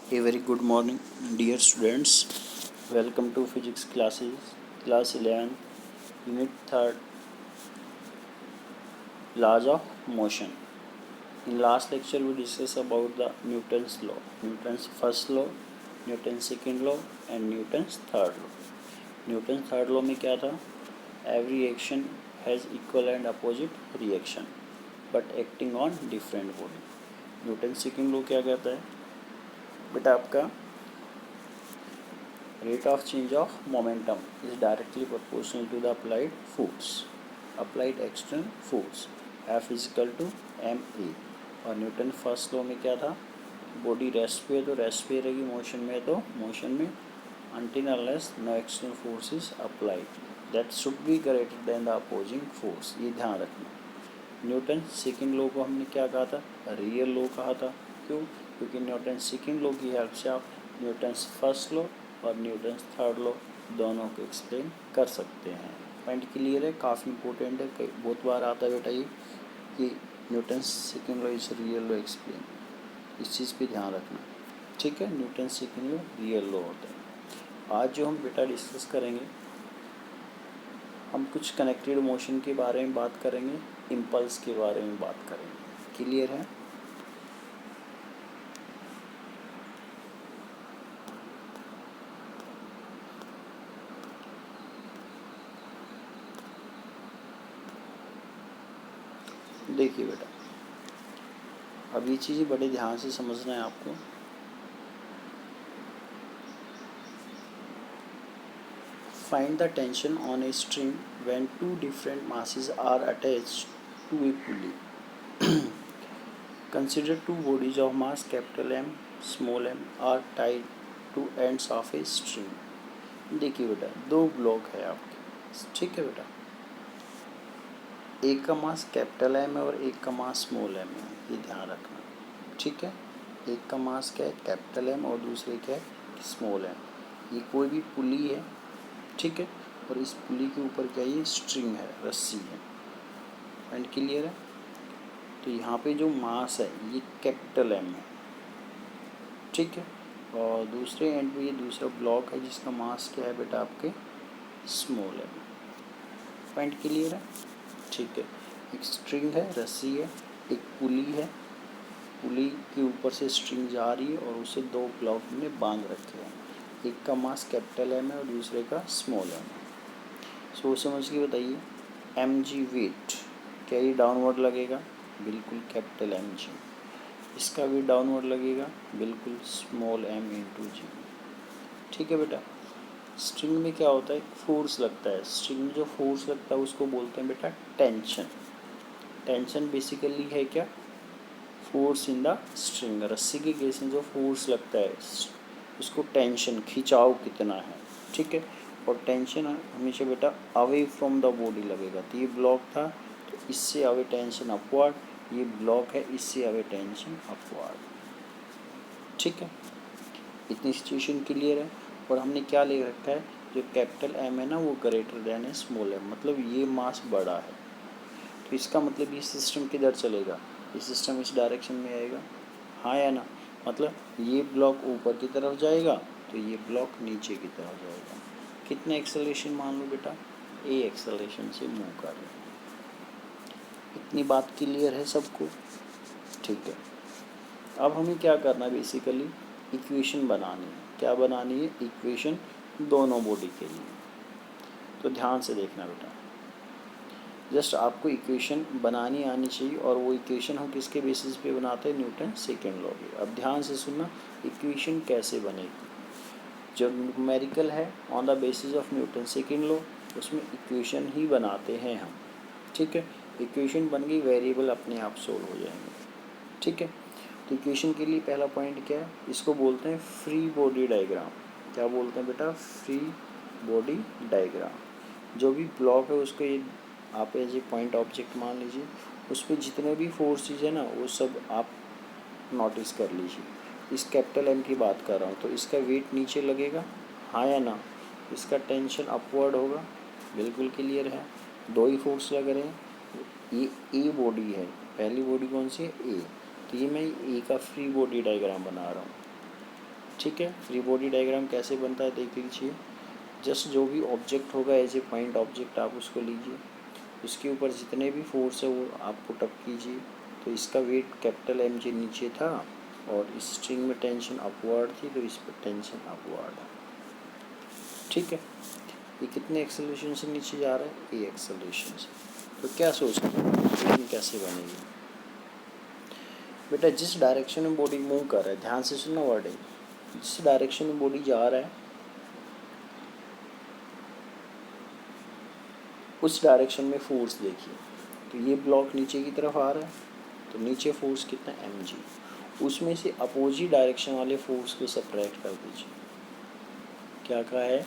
A very good morning, dear students. Welcome to physics classes, class 11, unit 3rd, laws of motion. In last lecture, we discussed about the Newton's law, Newton's first law, Newton's second law, and Newton's third law. Newton's third law में क्या था? Every action has equal and opposite reaction, but acting on different body. Newton's second law क्या कहता है? बेटा आपका rate of change of momentum is directly proportional to the applied external force. F is equal to ma. और Newton first law में क्या था? Body rest पे तो रेस्ट पे रहेगी, मोशन में तो मोशन में, until unless no external force is applied that should be greater than the opposing force. ये ध्यान रखना. न्यूटन सेकेंड लॉ को हमने क्या कहा था? रियल लॉ कहा था. क्यों? क्योंकि न्यूटन सेकेंड लॉ की हेल्प से आप न्यूटन्स फर्स्ट लॉ और न्यूटन्स थर्ड लॉ दोनों को एक्सप्लेन कर सकते हैं. पॉइंट क्लियर है? काफ़ी इंपॉर्टेंट है, कई बहुत बार आता है बेटा ये कि Newton's second law is real law explain. इस चीज़ पे ध्यान रखना, ठीक है? Newton second law real law होता है. आज जो हम बेटा डिस्कस करेंगे, हम कुछ कनेक्टेड मोशन के बारे में बात करेंगे, इम्पल्स के बारे में बात करेंगे. क्लियर है? देखिए बेटा, अब ये चीज़ें बड़े ध्यान से समझना है आपको. Find the tension on a string when two different masses are attached to a pulley. Consider two bodies of mass capital M, small m are tied to ends of a string. देखिए बेटा, दो block है आपके, ठीक है बेटा? एक का मास कैपिटल एम है और एक का मास स्मॉल एम है. ये ध्यान रखना, ठीक है? एक का मास क्या है? कैपिटल एम और दूसरे क्या है? Small M. ये कोई भी पुली है, ठीक है? और इस पुली के ऊपर क्या है? ये स्ट्रिंग है, रस्सी है. पॉइंट क्लियर है? तो यहाँ पे जो मास है ये कैपिटल एम है, ठीक है? और दूसरे एंड पे ये दूसरा ब्लॉक है जिसका मास क्या है बेटा? आपके स्मॉल एम. पॉइंट क्लियर है? ठीक है. एक स्ट्रिंग है, रस्सी है, एक पुली है, पुली के ऊपर से स्ट्रिंग जा रही है और उसे दो ब्लॉक में बांध रखे हैं. एक का मास कैपिटल एम है और दूसरे का स्मॉल एम है. सोच समझ के बताइए. एम जी वेट, क्या ये डाउनवर्ड लगेगा? बिल्कुल कैपिटल एम जी. इसका भी डाउनवर्ड लगेगा, बिल्कुल स्मॉल एम इंटू जी. ठीक है बेटा? स्ट्रिंग में क्या होता है? फोर्स लगता है. स्ट्रिंग में जो फोर्स लगता है उसको बोलते हैं बेटा टेंशन. टेंशन बेसिकली है क्या? Force in the string. रस्सी के केस में जो फोर्स लगता है उसको टेंशन, खिंचाव कितना है, ठीक है? और टेंशन हमेशा बेटा अवे फ्रॉम द बॉडी लगेगा. तो ये ब्लॉक था तो इससे अवे टेंशन अपवर्ड, ये ब्लॉक है इससे अवे टेंशन अपवर्ड. ठीक है? इतनी सिचुएशन क्लियर है. और हमने क्या ले रखा है? जो कैपिटल एम है ना वो ग्रेटर देन है स्मॉल एम, मतलब ये मास बड़ा है. तो इसका मतलब ये सिस्टम किधर चलेगा? ये सिस्टम इस डायरेक्शन में आएगा, हाँ या ना? मतलब ये ब्लॉक ऊपर की तरफ जाएगा तो ये ब्लॉक नीचे की तरफ जाएगा. कितने एक्सेलरेशन मान लो बेटा? ए एक्सेलरेशन से मूव कर रहे हैं. इतनी बात क्लियर है सबको? ठीक है. अब हमें क्या करना है? बेसिकली इक्वेशन बनानी है. क्या बनानी है? इक्वेशन दोनों बॉडी के लिए. तो ध्यान से देखना बेटा, जस्ट आपको इक्वेशन बनानी आनी चाहिए. और वो इक्वेशन हम किसके बेसिस पे बनाते हैं? न्यूटन सेकेंड लॉ पे. अब ध्यान से सुनना, इक्वेशन कैसे बनेगी. जो न्यूमेरिकल है on the basis of Newton second law, उसमें इक्वेशन ही बनाते हैं हम, ठीक है? इक्वेशन बन गई, वेरिएबल अपने आप सोल्व हो जाएंगे, ठीक है? तो इक्वेशन के लिए पहला पॉइंट क्या है? इसको बोलते हैं फ्री बॉडी डायग्राम. क्या बोलते हैं बेटा? Free body diagram. जो भी ब्लॉक है उसको ये आप एज ए पॉइंट ऑब्जेक्ट मान लीजिए. उस पर जितने भी फोर्सेज है ना वो सब आप नोटिस कर लीजिए. इस कैपिटल एम की बात कर रहा हूँ तो इसका वेट नीचे लगेगा, हाँ या ना? इसका टेंशन अपवर्ड होगा, बिल्कुल क्लियर है. दो ही फोर्स लग रहे हैं. ये ए बॉडी है, पहली बॉडी कौन सी है? ए. तो ये मैं ए का फ्री बॉडी डायग्राम बना रहा हूँ. ठीक है। फ्री बॉडी डायग्राम कैसे बनता है देख लीजिए। जस्ट जो भी ऑब्जेक्ट होगा एज ए पॉइंट ऑब्जेक्ट आप उसको लीजिए, उसके ऊपर जितने भी फोर्स है वो आप पुट अप कीजिए। तो इसका वेट कैपिटल एम जी नीचे था और इस स्ट्रिंग में टेंशन अपवर्ड थी, तो इस पर टेंशन अपवर्ड है। ठीक है, ये कितने एक्सेलरेशन से नीचे जा रहा है, ए एक्सेलरेशन से। तो क्या सोचते हैं इक्वेशन कैसे बनेगी बेटा? जिस डायरेक्शन में बॉडी मूव कर रहा है, ध्यान से सुनना वर्डिंग, जिस डायरेक्शन में बॉडी जा रहा है उस डायरेक्शन में फोर्स देखिए। तो ये ब्लॉक नीचे की तरफ आ रहा है, तो नीचे फोर्स कितना एम जी, उसमें से अपोजिट डायरेक्शन वाले फोर्स को सब्ट्रैक्ट कर दीजिए। क्या कहा है,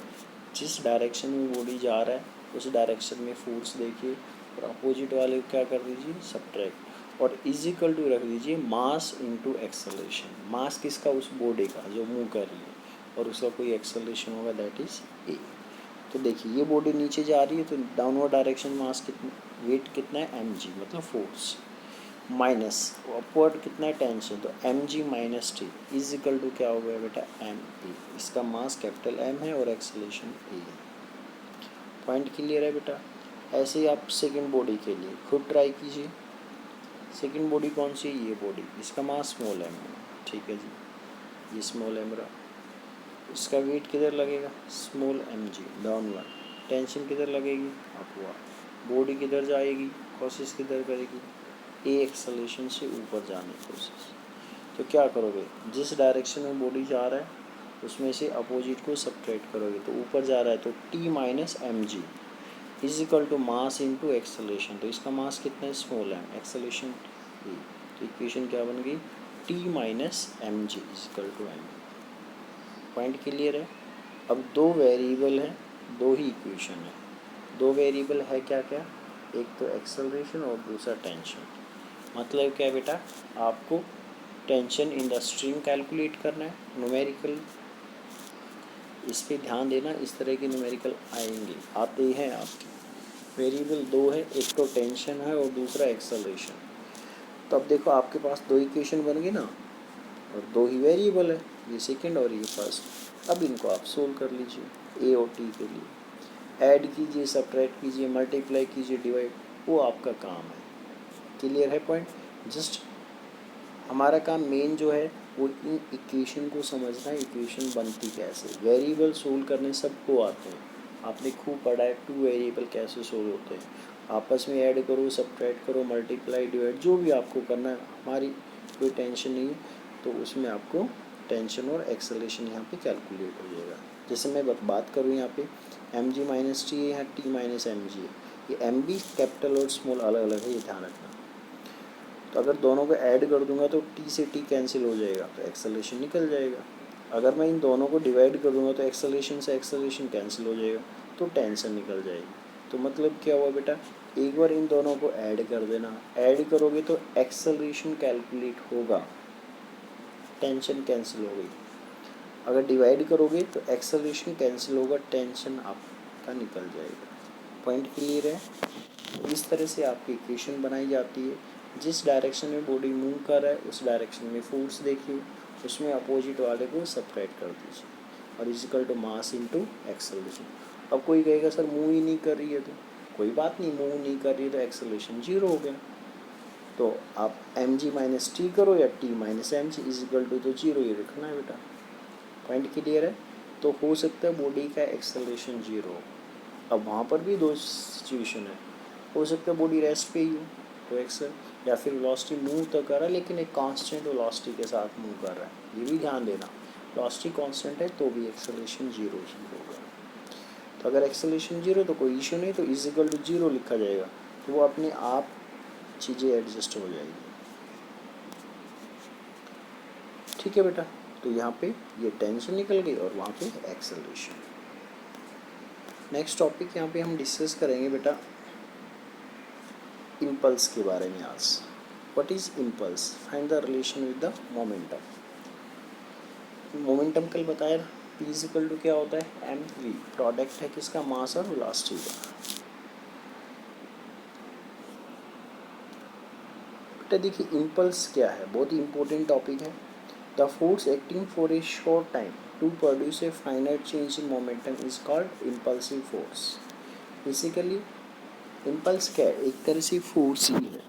जिस डायरेक्शन में बॉडी जा रहा है उस डायरेक्शन में फोर्स देखिए और अपोजिट वाले को क्या कर दीजिए, सब्ट्रैक्ट, और इज इक्वल टू रख दीजिए मास इनटू एक्सेलरेशन। मास किसका, उस बॉडी का जो मूव कर रही है, और उसका कोई एक्सेलरेशन होगा दैट इज ए। तो देखिए ये बॉडी नीचे जा रही है तो डाउनवर्ड डायरेक्शन मास कितना, वेट कितना है एम जी मतलब फोर्स, माइनस अपवर्ड कितना है टेंशन, तो M G minus T is equal to क्या हो गया बेटा, एम ए। इसका मास कैपिटल एम है और एक्सेलरेशन ए है। पॉइंट क्लियर है बेटा? ऐसे ही आप सेकंड बॉडी के लिए खुद ट्राई कीजिए। सेकंड बॉडी कौन सी है, ये बॉडी, इसका मास स्मॉल एम है, ठीक है जी, ये स्मॉल एम रहा। इसका वेट किधर लगेगा, small M G downward, tension किधर लगेगी, अपवर्ड, बॉडी किधर जाएगी, कोशिश किधर करेगी, ए एक्सेलरेशन से ऊपर जाने की कोशिश। तो क्या करोगे, जिस डायरेक्शन में बॉडी जा रहा है उसमें से अपोजिट को सब्ट्रैक्ट करोगे, तो ऊपर जा रहा है तो T minus M G is equal to mass into acceleration. तो इसका मास कितना है, स्मॉल एम, एक्सेलरेशन ए। तो इक्वेशन क्या बन गई, T minus M G is equal to M. Point clear है? अब दो वेरिएबल है, दो ही इक्वेशन है। दो वेरिएबल है क्या क्या, एक तो एक्सेलरेशन और दूसरा टेंशन। मतलब क्या है बेटा, आपको tension in the string calculate करना है, न्यूमेरिकल, इस पे ध्यान देना, इस तरह के न्यूमेरिकल आएंगे, आते हैं आपके। वेरिएबल दो है, एक तो टेंशन है और दूसरा एक्सेलरेशन। तो अब देखो आपके पास दो इक्वेशन बन गई ना, और दो ही वेरिएबल है, ये सेकंड और ये फर्स्ट। अब इनको आप सोल्व कर लीजिए ए और टी के लिए, ऐड कीजिए, सब्ट्रैक्ट कीजिए, मल्टीप्लाई कीजिए, डिवाइड, वो आपका काम है। क्लियर है पॉइंट? जस्ट हमारा काम मेन जो है वो इन इक्वेशन को समझना है, इक्वेशन बनती कैसे। वेरिएबल सोल्व करने सबको आते हैं, आपने खूब पढ़ा है, टू वेरिएबल कैसे सोल्व होते हैं, आपस में ऐड करो, सब्ट्रैक्ट करो, मल्टीप्लाई, डिवाइड, जो भी आपको करना है, हमारी कोई टेंशन नहीं है। तो उसमें आपको टेंशन और एक्सेलरेशन यहाँ पे कैलकुलेट हो जाएगा। जैसे मैं बात करूँ यहाँ पे एम जी माइनस टी है, यहाँ टी माइनस एम जी है, ये एम बी कैपिटल और स्मॉल अलग अलग है, ये ध्यान रखना। तो अगर दोनों को ऐड कर दूंगा तो टी से टी कैंसिल हो जाएगा, तो एक्सेलरेशन निकल जाएगा। अगर मैं इन दोनों को डिवाइड कर दूंगा तो एक्सेलरेशन से एक्सेलरेशन कैंसिल हो जाएगा, तो टेंशन निकल जाएगी। तो मतलब क्या हुआ बेटा, एक बार इन दोनों को ऐड कर देना, ऐड करोगे तो एक्सेलरेशन कैलकुलेट होगा, टेंशन कैंसिल हो गई। अगर डिवाइड करोगे तो एक्सेलरेशन कैंसिल होगा, टेंशन आपका निकल जाएगा। पॉइंट क्लियर है? इस तरह से आपकी इक्वेशन बनाई जाती है। जिस डायरेक्शन में बॉडी मूव कर रहा है उस डायरेक्शन में फोर्स देखिए, उसमें अपोजिट वाले को सब्ट्रैक्ट कर दीजिए, और is equal to mass into acceleration. अब कोई कहेगा सर मूव ही नहीं कर रही है, तो कोई बात नहीं, मूव नहीं कर रही है तो एक्सेलरेशन जीरो हो गया। तो आप एम जी माइनस टी करो या T minus M G is equal to तो जीरो, ये रखना है बेटा। पॉइंट क्लियर है? तो हो सकता है बॉडी का एक्सेलरेशन जीरो हो। अब वहाँ पर भी दो सिचुएशन है, हो सकता है बॉडी रेस्ट पे ही हो तो एक्सेल, या फिर वेलोसिटी मूव तो कर रहा है लेकिन एक कांस्टेंट वेलोसिटी के साथ मूव कर रहा है, ये भी ध्यान देना। वेलोसिटी कांस्टेंट है तो भी एक्सेलरेशन जीरो ही होगा। तो अगर एक्सेलरेशन जीरो तो कोई इशू नहीं, तो इज इक्वल टू जीरो लिखा जाएगा, तो वो अपने आप चीज़ें एडजस्ट हो जाएगी। ठीक है बेटा? तो यहाँ पे ये टेंशन निकल गई और वहाँ पे एक्सेलरेशन। नेक्स्ट टॉपिक यहाँ पे हम डिस्कस करेंगे बेटा इम्पल्स के बारे में आज। What is impulse, find the relation with the momentum. Momentum कल बताया, P इज इक्वल टू क्या होता है, एम वी, प्रोडक्ट है किसका, मास और वेलोसिटी का। बेटा देखिए इम्पल्स क्या है, बहुत ही इंपॉर्टेंट टॉपिक है। The force acting for a short time to produce a finite change in momentum is called impulsive force. Basically impulse क्या है, एक तरह से फोर्स ही है,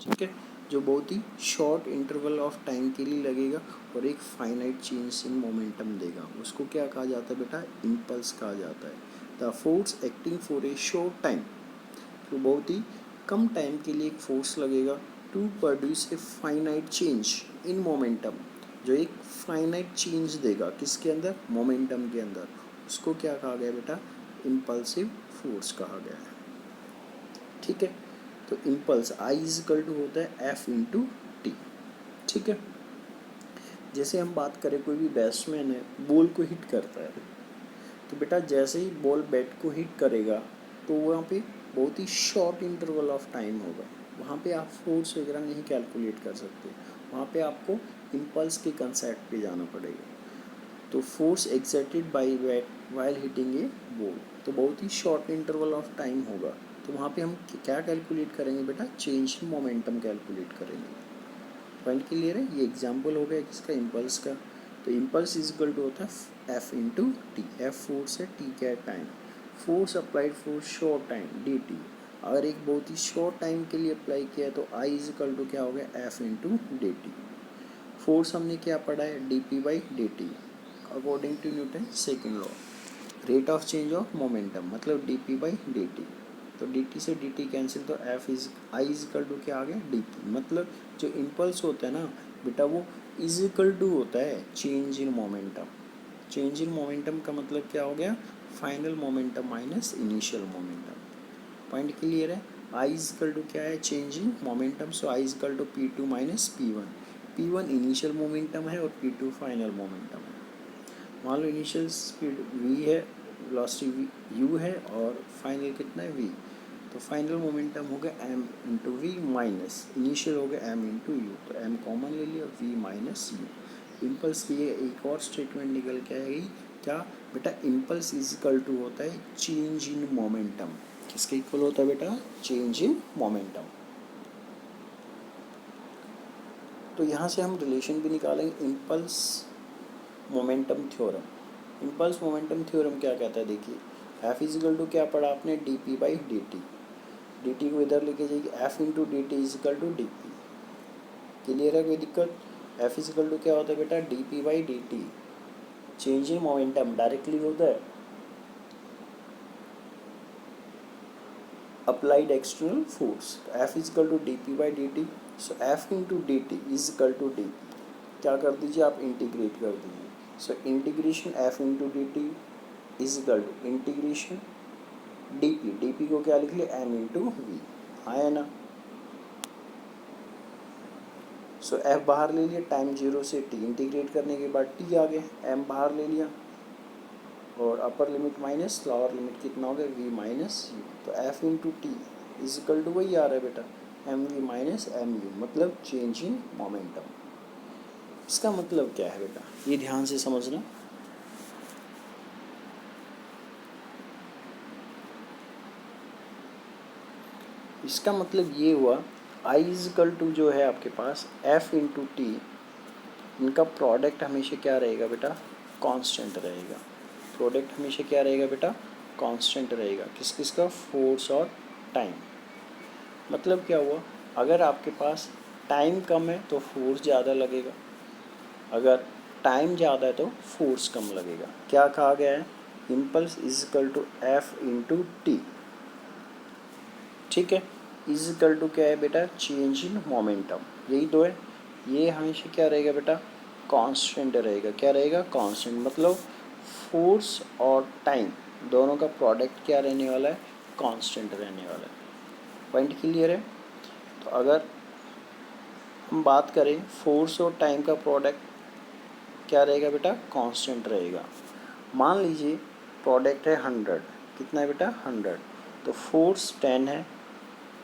ठीक है, जो बहुत ही शॉर्ट इंटरवल ऑफ टाइम के लिए लगेगा और एक फाइनाइट चेंज इन मोमेंटम देगा। उसको क्या कहा जाता है बेटा, इम्पल्स कहा जाता है। The force acting for a short time, तो बहुत ही कम टाइम के लिए एक फोर्स लगेगा to produce a finite change in momentum, जो एक फाइनाइट चेंज देगा किसके अंदर, मोमेंटम के अंदर, उसको क्या कहा गया बेटा, इम्पल्सिव फोर्स कहा गया है। ठीक है, तो impulse I is equal to होता है एफ इंटू टी। ठीक है, जैसे हम बात करें कोई भी बैट्समैन है बॉल को हिट करता है, तो बेटा जैसे ही बॉल बैट को हिट करेगा तो वहाँ पे बहुत ही शॉर्ट इंटरवल ऑफ टाइम होगा, वहाँ पे आप फोर्स वगैरह नहीं कैलकुलेट कर सकते, वहाँ पे आपको इम्पल्स के कंसेप्ट पे जाना पड़ेगा। तो force exerted by bat while hitting a ball, तो बहुत ही शॉर्ट इंटरवल ऑफ टाइम होगा, तो वहाँ पे हम क्या कैलकुलेट करेंगे बेटा, चेंज इन मोमेंटम कैलकुलेट करेंगे। पॉइंट क्लियर है, ये एग्जाम्पल हो गया किसका, इम्पल्स का। तो इम्पल्स इज इक्वल टू होता है F into T, F force है, टी क्या है time, force applied for short time D T, अगर एक बहुत ही शॉर्ट टाइम के लिए अप्लाई किया है तो आई इज इक्वल टू क्या हो गया, F into D T. Force हमने क्या पढ़ा है, D P by D T according to Newton second law. Rate of change of momentum मतलब D P by D T, तो डी टी से डी टी कैंसिल, तो F is I is equal to क्या आ गया, D P. मतलब जो impulse होता है ना बेटा वो इज इक्वल टू होता है change in momentum. Change in momentum का मतलब क्या हो गया, final momentum minus initial momentum. Point clear है, आई इज इक्वल टू क्या है, change in momentum, so I is equal to P two minus P one. P one initial momentum है और पी टू फाइनल मोमेंटम है। मान लो initial speed v है, velocity u है और फाइनल कितना है v, तो फाइनल मोमेंटम हो गया m into V minus initial हो गया m इंटू यू, तो m कॉमन ले लिया, v माइनस यू। इम्पल्स की एक और स्टेटमेंट निकल के आएगी क्या बेटा, इम्पल्स इज इक्वल टू होता है चेंज इन मोमेंटम। किसके इक्वल होता है बेटा, चेंज इन मोमेंटम। तो यहाँ से हम रिलेशन भी निकालेंगे impulse momentum theorem. Impulse momentum theorem क्या कहता है, देखिए एफ इजिकल टू क्या पढ़ा आपने, D P by D T, D T को इधर लेके जाइए, F into D T equal to D P. Clear है, कोई दिक्कत, एफ इजिकल टू क्या होता है बेटा, D P by D T, change in momentum directly होता है अप्लाइड एक्सटर्नल फोर्स, तो F equal to D P by D T, so F into D T equal to D P, क्या कर दीजिए आप, इंटीग्रेट कर दीजिए, so integration F into D T is equal to integration D P, D P को क्या लिख लिया, एम इंटू वी, हाँ है ना। सो एफ बाहर ले लिया, टाइम जीरो से टी इंटीग्रेट करने के बाद टी आ गया, एम बाहर ले लिया और upper limit minus lower limit कितना हो गया, वी माइनस यू, तो F into T is equal to वही आ रहा है बेटा, M V minus M U, मतलब चेंज इन मोमेंटम। इसका मतलब क्या है बेटा, ये ध्यान से समझना। इसका मतलब ये हुआ आई इजकल टू जो है आपके पास एफ इंटू टी, इनका प्रोडक्ट हमेशा क्या रहेगा बेटा, कांस्टेंट रहेगा। प्रोडक्ट हमेशा क्या रहेगा बेटा, कांस्टेंट रहेगा। किस किस का, फोर्स और टाइम। मतलब क्या हुआ, अगर आपके पास टाइम कम है तो फोर्स ज़्यादा लगेगा, अगर टाइम ज़्यादा है तो फोर्स कम लगेगा। क्या कहा गया है, impulse equal to F into T, ठीक है, इज इक्वल टू क्या है बेटा, चेंज इन मोमेंटम, यही दो है। ये हमेशा क्या रहेगा बेटा, कांस्टेंट रहेगा। क्या रहेगा, कांस्टेंट, मतलब फोर्स और टाइम दोनों का प्रोडक्ट क्या रहने वाला है, कांस्टेंट रहने वाला है। पॉइंट क्लियर है। तो अगर हम बात करें फोर्स और टाइम का प्रोडक्ट क्या रहेगा बेटा, कांस्टेंट रहेगा। मान लीजिए प्रोडक्ट है 100, कितना है बेटा 100, तो फोर्स 10 है,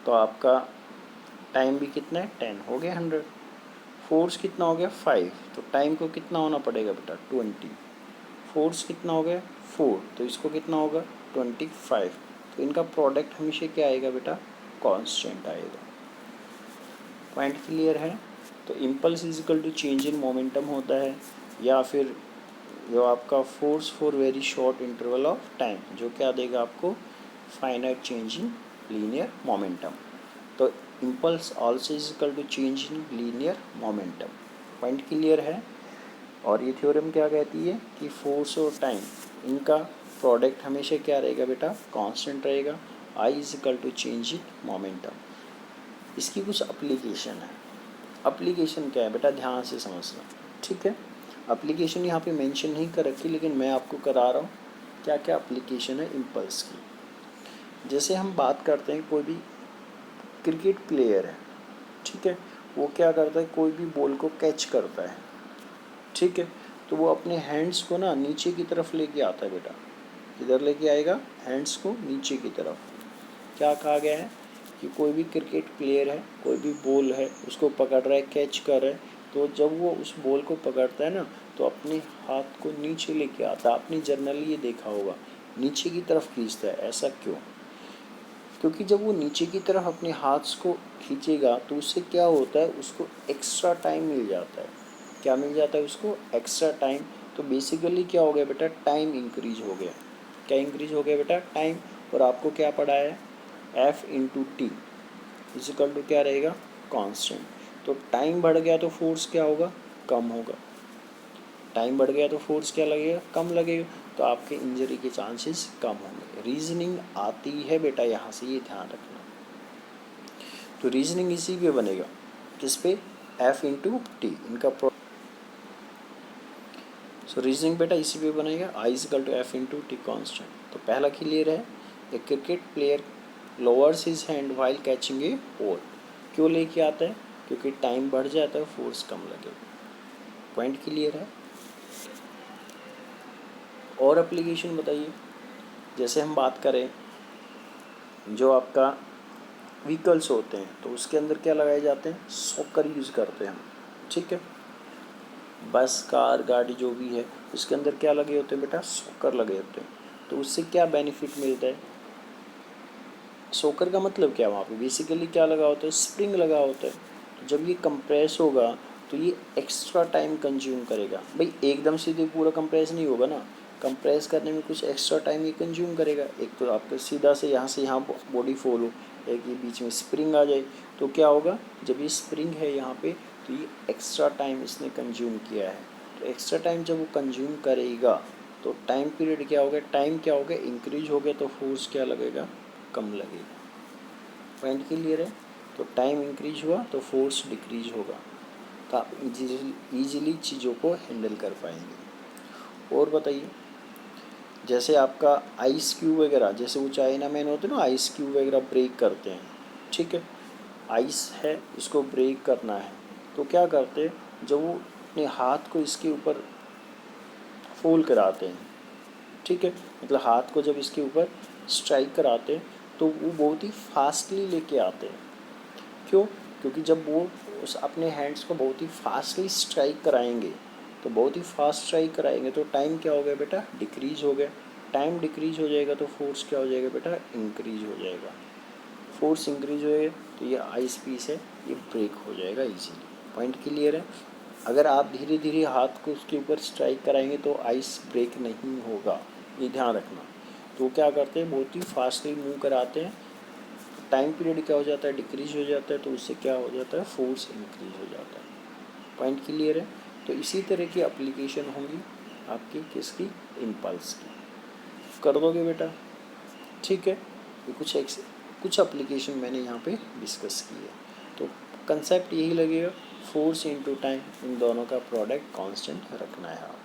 तो आपका टाइम भी कितना है 10, हो गया 100। फोर्स कितना हो गया 5, तो टाइम को कितना होना पड़ेगा बेटा 20। फोर्स कितना हो गया 4, तो इसको कितना होगा 25। तो इनका प्रोडक्ट हमेशा क्या आएगा बेटा, कांस्टेंट आएगा। पॉइंट क्लियर है। तो impulse is equal to change in momentum होता है, या फिर जो आपका force for very short interval of time, जो क्या देगा आपको finite change in linear momentum. तो impulse also is equal to change in linear momentum. Point clear है। और ये थ्योरम क्या कहती है कि फोर्स और टाइम इनका प्रोडक्ट हमेशा क्या रहेगा बेटा, कांस्टेंट रहेगा। I is equal to change in momentum. इसकी कुछ एप्लीकेशन है। एप्लीकेशन क्या है बेटा, ध्यान से समझना, ठीक है। एप्लीकेशन यहाँ पे मेंशन नहीं कर रखी, लेकिन मैं आपको करा रहा हूँ क्या क्या एप्लीकेशन है इम्पल्स की। जैसे हम बात करते हैं, कोई भी क्रिकेट प्लेयर है, ठीक है, वो क्या करता है, कोई भी बॉल को कैच करता है, ठीक है, तो वो अपने हैंड्स को ना नीचे की तरफ लेके आता है बेटा। किधर लेके आएगा, हैंड्स को नीचे की तरफ। क्या कहा गया है कि कोई भी क्रिकेट प्लेयर है, कोई भी बॉल है, उसको पकड़ रहा है, कैच कर रहा है, तो जब वो उस बॉल को पकड़ता है ना, तो अपने हाथ को नीचे लेके आता है। आपने जनरली ये देखा होगा, नीचे की तरफ खींचता है। ऐसा क्यों? क्योंकि जब वो नीचे की तरफ अपने हाथ को खींचेगा तो उससे क्या होता है, उसको एक्स्ट्रा टाइम मिल जाता है। क्या मिल जाता है उसको, एक्स्ट्रा टाइम। तो बेसिकली क्या हो गया बेटा, टाइम इंक्रीज हो गया। क्या इंक्रीज हो गया बेटा, टाइम। और आपको क्या पढ़ा है, F into T is equal to क्या रहेगा, कांस्टेंट। तो टाइम बढ़ गया तो फोर्स क्या होगा, कम होगा। टाइम बढ़ गया तो फोर्स क्या लगेगा, कम लगेगा। तो आपके इंजरी के चांसेस कम होंगे। रीजनिंग आती है बेटा यहाँ से, ये ध्यान रखना। तो रीजनिंग इसी पे बनेगा, किस पे, एफ इंटू टी इनका सो रीजनिंग बेटा इसी पे बनेगा, I is equal to F into T constant. तो पहला क्लियर है, a cricket player lowers his hand while catching a ball. क्यों लेके आता है, क्योंकि टाइम बढ़ जाता है, फोर्स कम लगेगा। पॉइंट क्लियर है। और एप्लीकेशन बताइए। जैसे हम बात करें, जो आपका व्हीकल्स होते हैं, तो उसके अंदर क्या लगाए जाते हैं, सॉकर यूज़ करते हैं हम, ठीक है। बस, कार, गाड़ी जो भी है, उसके अंदर क्या लगे होते हैं बेटा, सॉकर लगे होते हैं। तो उससे क्या बेनिफिट मिलता है, सॉकर का मतलब क्या, वहाँ पे बेसिकली क्या लगा होता है, स्प्रिंग लगा होता है। तो जब ये कंप्रेस होगा तो ये एक्स्ट्रा टाइम कंज्यूम करेगा। भाई एकदम से तो पूरा कंप्रेस नहीं होगा ना, कंप्रेस करने में कुछ एक्स्ट्रा टाइम ये कंज्यूम करेगा। एक तो आपका सीधा से यहाँ बॉडी फॉल हो, एक ये बीच में स्प्रिंग आ जाए, तो क्या होगा, जब ये स्प्रिंग है यहाँ पे, तो ये एक्स्ट्रा टाइम इसने कंज्यूम किया है। तो एक्स्ट्रा टाइम जब वो कंज्यूम करेगा तो टाइम पीरियड क्या होगा, टाइम क्या होगा, इंक्रीज हो गया, तो फोर्स क्या लगेगा, कम लगेगा। पॉइंट क्लियर है। तो टाइम इंक्रीज हुआ तो फोर्स डिक्रीज होगा, तो आप इजीली चीज़ों को हैंडल कर पाएंगे। और बताइए, जैसे आपका आइस क्यूब वगैरह, जैसे वो चाइना मैन होते हैं ना, आइस क्यूब वगैरह ब्रेक करते हैं, ठीक है, आइस है, इसको ब्रेक करना है, तो क्या करते हैं, जब वो अपने हाथ को इसके ऊपर फोल्ड कराते हैं, ठीक है, मतलब हाथ को जब इसके ऊपर स्ट्राइक कराते हैं, तो वो बहुत ही फास्टली लेके आते हैं। क्यों, क्योंकि जब वो उस अपने हैंड्स को बहुत ही फास्टली स्ट्राइक कराएंगे, तो बहुत ही फास्ट स्ट्राइक कराएंगे, तो टाइम क्या हो गया बेटा, डिक्रीज हो गया। टाइम डिक्रीज हो जाएगा तो फोर्स क्या हो जाएगा बेटा, इंक्रीज हो जाएगा। फोर्स इंक्रीज हो जाएगा तो ये आइस पीस है, ये ब्रेक हो जाएगा इजीली। पॉइंट क्लियर है। अगर आप धीरे धीरे हाथ को उसके ऊपर स्ट्राइक कराएंगे तो आइस ब्रेक नहीं होगा, ये ध्यान रखना। तो क्या करते हैं, बहुत ही फास्टली मूव कराते हैं, टाइम पीरियड क्या हो जाता है, डिक्रीज हो जाता है, तो उससे क्या हो जाता है, फोर्स इंक्रीज हो जाता है। पॉइंट क्लियर है। तो इसी तरह की एप्लीकेशन होंगी आपकी किसकी, इम्पल्स की। कर दोगे बेटा, ठीक है। ये कुछ एप्लीकेशन मैंने यहाँ पे डिस्कस की है। तो कंसेप्ट यही लगेगा, फोर्स इनटू टाइम, इन दोनों का प्रोडक्ट कांस्टेंट रखना है आप।